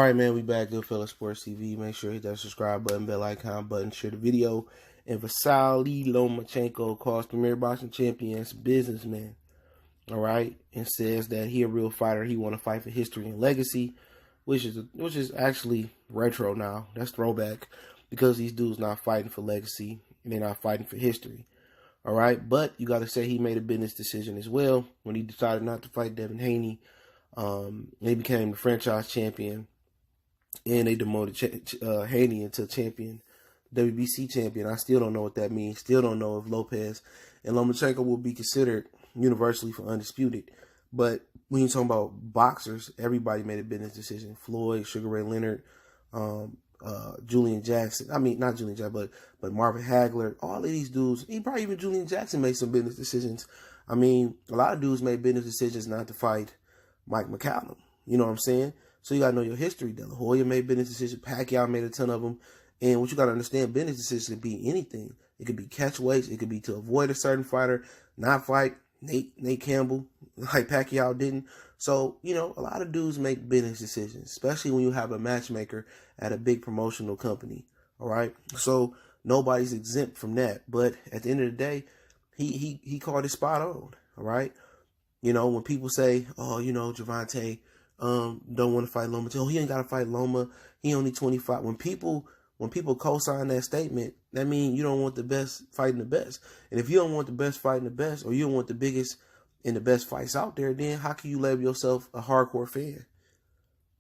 right, man, we back. Goodfellas Sports TV. Make sure you hit that subscribe button, bell icon button, share the video. And Vasyl Lomachenko calls premier boxing champions businessmen. All right, and says that he a real fighter. He want to fight for history and legacy, which is actually retro now. That's throwback because these dudes not fighting for legacy and they're not fighting for history. All right, but you got to say he made a business decision as well when he decided not to fight Devin Haney. He became the franchise champion, and they demoted Haney into champion, WBC champion. I still don't know what that means. Still don't know if Lopez and Lomachenko will be considered universally for undisputed. But when you're talking about boxers, everybody made a business decision. Floyd, Sugar Ray Leonard, Julian Jackson. I mean, not Julian Jackson, but Marvin Hagler. All of these dudes, probably even Julian Jackson made some business decisions. I mean, a lot of dudes made business decisions not to fight Mike McCallum. You know what I'm saying? So you got to know your history. De La Hoya made business decisions. Pacquiao made a ton of them. And what you got to understand, business decisions can be anything. It could be catch weights. It could be to avoid a certain fighter, not fight Nate Campbell like Pacquiao didn't. So, a lot of dudes make business decisions, especially when you have a matchmaker at a big promotional company. All right. So nobody's exempt from that. But at the end of the day, he called it spot on. All right. When people say, oh, Gervonta don't want to fight Loma. Oh, he ain't got to fight Loma. He only 25. When people co-sign that statement, that means you don't want the best fighting the best. And if you don't want the best fighting the best, or you don't want the biggest and the best fights out there, then how can you label yourself a hardcore fan?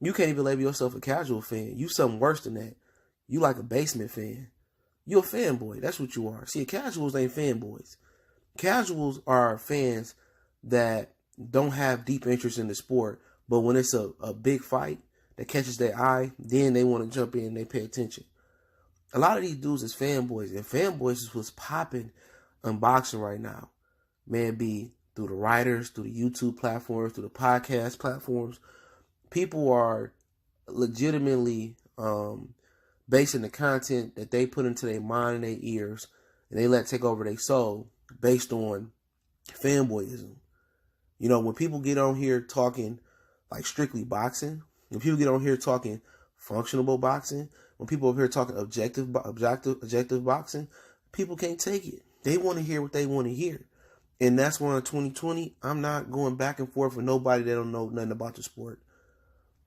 You can't even label yourself a casual fan. You something worse than that. You like a basement fan. You a fanboy. That's what you are. See, casuals ain't fanboys. Casuals are fans that don't have deep interest in the sport, but when it's a big fight that catches their eye, then they want to jump in and they pay attention. A lot of these dudes is fanboys, and fanboys is what's popping in boxing right now. Man, be through the writers, through the YouTube platforms, through the podcast platforms. People are legitimately basing the content that they put into their mind and their ears, and they let take over their soul based on fanboyism. When people get on here talking like strictly boxing, when people get on here talking functional boxing, when people over here talking objective boxing, people can't take it. They want to hear what they want to hear. And that's why in 2020, I'm not going back and forth with nobody that don't know nothing about the sport.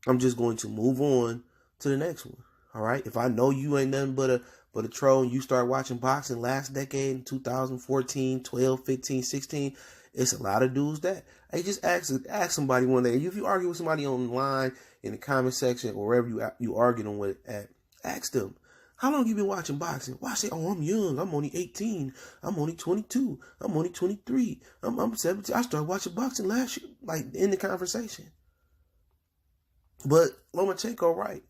I'm just going to move on to the next one. All right. If I know you ain't nothing but a troll and you start watching boxing last decade in 2014, 12, 15, 16, it's a lot of dudes that. Hey, just ask somebody one day. If you argue with somebody online in the comment section or wherever you arguing with at, ask them, how long you been watching boxing? Well, I say, oh, I'm young. I'm only 18. I'm only 22. I'm only 23. I'm 17. I started watching boxing last year. Like, in the conversation. But Lomachenko, right.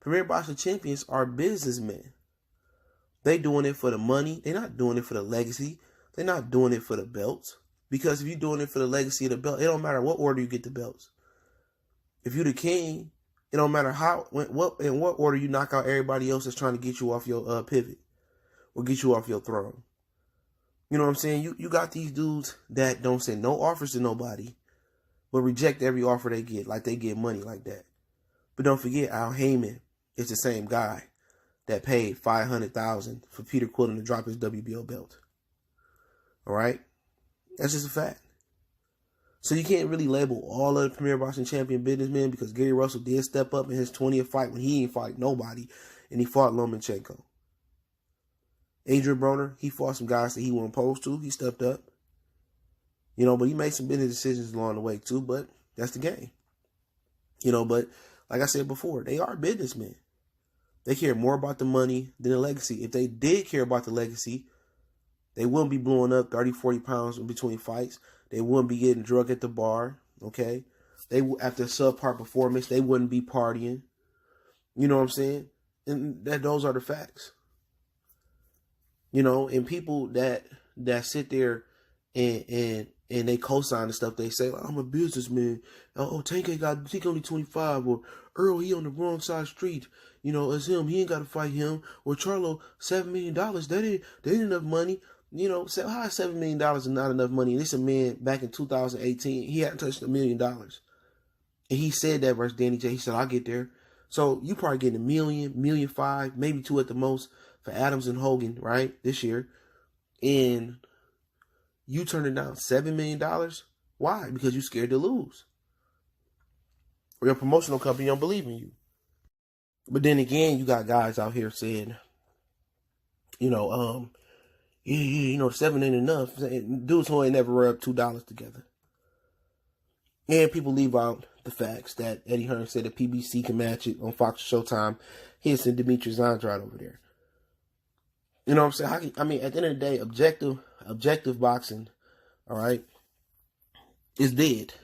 Premier boxing champions are businessmen. They doing it for the money. They're not doing it for the legacy. They're not doing it for the belts. Because if you're doing it for the legacy of the belt, it don't matter what order you get the belts. If you're the king, it don't matter in what order you knock out everybody else that's trying to get you off your pivot or get you off your throne. You know what I'm saying? You got these dudes that don't send no offers to nobody, but reject every offer they get, like they get money like that. But don't forget, Al Heyman is the same guy that paid $500,000 for Peter Quillen to drop his WBO belt. All right? That's just a fact. So you can't really label all of the premier boxing champion businessmen because Gary Russell did step up in his 20th fight when he ain't fight nobody, and he fought Lomachenko. Adrian Broner, he fought some guys that he wasn't supposed to. He stepped up. But he made some business decisions along the way too, but that's the game. But like I said before, they are businessmen. They care more about the money than the legacy. If they did care about the legacy, they wouldn't be blowing up 30, 40 pounds in between fights. They wouldn't be getting drunk at the bar, okay? After a subpar performance, they wouldn't be partying. You know what I'm saying? And those are the facts. And people that sit there and they co-sign the stuff they say, like, I'm a businessman. Oh, Tank only 25, or Earl, he on the wrong side of the street. It's him. He ain't got to fight him. Or Charlo, $7 million. That ain't enough money. How is $7 million is not enough money? This a man back in 2018, he hadn't touched $1 million. And he said that versus Danny J. He said, I'll get there. So you probably getting $1 million, $1.5 million, maybe $2 million at the most for Adams and Hogan, right? This year. And you turning down $7 million. Why? Because you're scared to lose. Or your promotional company don't believe in you. But then again, you got guys out here saying, you know, $7 ain't enough. Dudes who ain't never rubbed $2 together. And people leave out the facts that Eddie Hearn said that PBC can match it on Fox Showtime. He's and Demetrius Andrade over there. You know what I'm saying? I mean, at the end of the day, objective boxing, all right, is dead.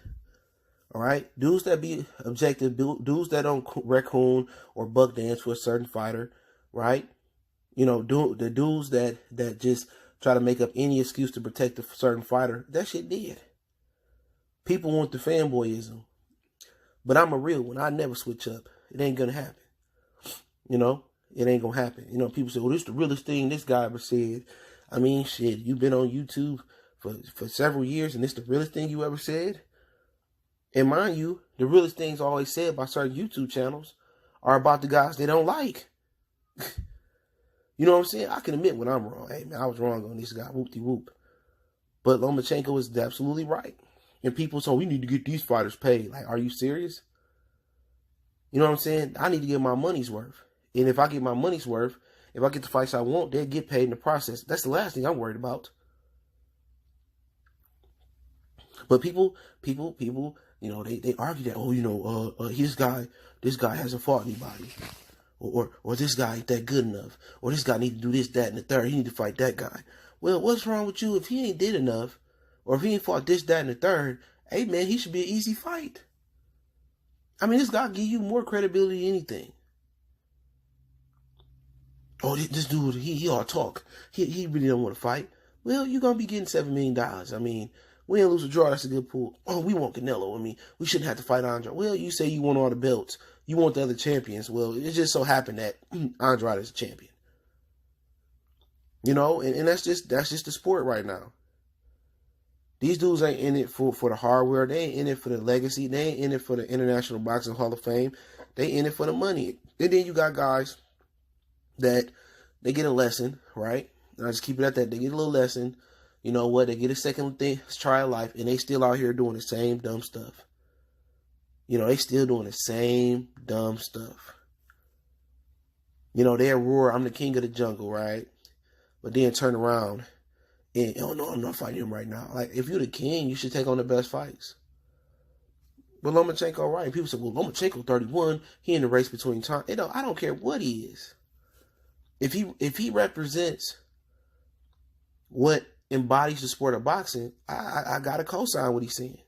All right? Dudes that be objective, dudes that don't raccoon or buck dance for a certain fighter, right? You know, the dudes that just try to make up any excuse to protect a certain fighter, that shit dead. People want the fanboyism. But I'm a real one. I never switch up. It ain't gonna happen. You know? It ain't gonna happen. You know, people say, well, this is the realest thing this guy ever said. I mean, shit, you've been on YouTube for several years and this the realest thing you ever said? And mind you, the realest things always said by certain YouTube channels are about the guys they don't like. You know what I'm saying? I can admit when I'm wrong. Hey, man, I was wrong on this guy. Whoop-de-whoop. But Lomachenko is absolutely right. And people say, we need to get these fighters paid. Like, are you serious? You know what I'm saying? I need to get my money's worth. And if I get my money's worth, if I get the fights I want, they'll get paid in the process. That's the last thing I'm worried about. But people, you know, they argue that, oh, you know, this guy hasn't fought anybody. Or this guy ain't that good enough. Or this guy need to do this, that, and the third. He need to fight that guy. Well, what's wrong with you if he ain't did enough? Or if he ain't fought this, that, and the third? Hey, man, he should be an easy fight. I mean, this guy give you more credibility than anything. Oh, this dude, he ought to talk. He really don't want to fight. Well, you're going to be getting $7 million. I mean, win, lose, or draw, that's a good pool. Oh, we want Canelo. I mean, we shouldn't have to fight Andrade. Well, you say you want all the belts. You want the other champions. Well, it just so happened that Andrade is a champion. You know, and that's just the sport right now. These dudes ain't in it for the hardware. They ain't in it for the legacy. They ain't in it for the International Boxing Hall of Fame. They in it for the money. And then you got guys that they get a lesson, right? And I just keep it at that. They get a little lesson. You know what? They get a second try of life, and they still out here doing the same dumb stuff. You know, they still doing the same dumb stuff. You know, they roar, I'm the king of the jungle, right? But then turn around and, oh no, I'm not fighting him right now. Like, if you're the king, you should take on the best fights. But Lomachenko, right? People say, well, Lomachenko 31, he in the race between time. I don't care what he is. If he represents what embodies the sport of boxing, I got to co-sign what he's saying.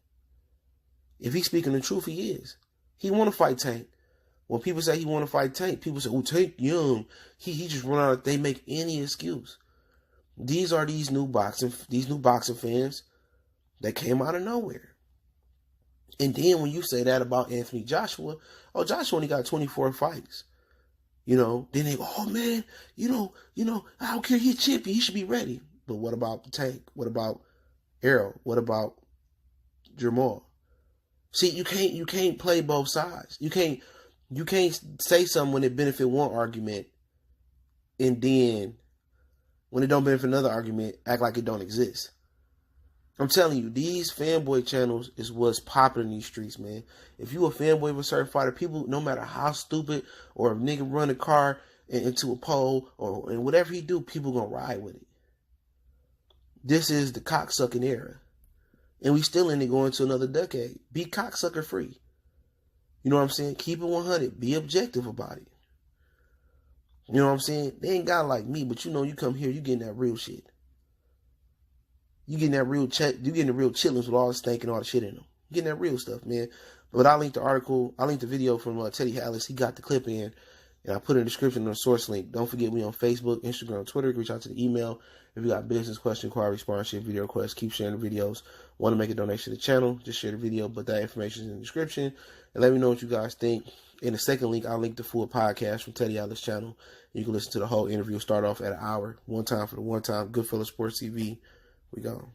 If he's speaking the truth, he is. He want to fight Tank. When people say he want to fight Tank, people say, oh, Tank young. He just run out. They make any excuse. These are these new boxing fans that came out of nowhere. And then when you say that about Anthony Joshua, oh, Joshua only got 24 fights. You know, then they go, oh man, you know, I don't care, he's a champion, he should be ready. But what about Tank? What about Errol? What about Jamal? See, you can't play both sides. You can't say something when it benefit one argument, and then when it don't benefit another argument, act like it don't exist. I'm telling you, these fanboy channels is what's popular in these streets, man. If you a fanboy of a certain fighter, people, no matter how stupid, or if nigga run a car into a pole, or and whatever he do, people gonna ride with it. This is the cocksucking era. And we still in it going to another decade. Be cocksucker free. You know what I'm saying? Keep it 100. Be objective about it. You know what I'm saying? They ain't got like me, but you know, you come here, you getting that real shit. You getting that real you getting the real chillings with all the stank and all the shit in them. You getting that real stuff, man. But I linked the video from Teddy Hallis. He got the clip in, and I put in the description on the source link. Don't forget me on Facebook, Instagram, Twitter. Reach out to the email. If you got business question, inquiry, sponsorship, video requests, keep sharing the videos. Want to make a donation to the channel, just share the video, but that information is in the description. And let me know what you guys think. In the second link, I'll link the full podcast from Teddy Hallis' channel. You can listen to the whole interview. Start off at an hour. One time for the one time. Goodfellas Sports TV. We gone.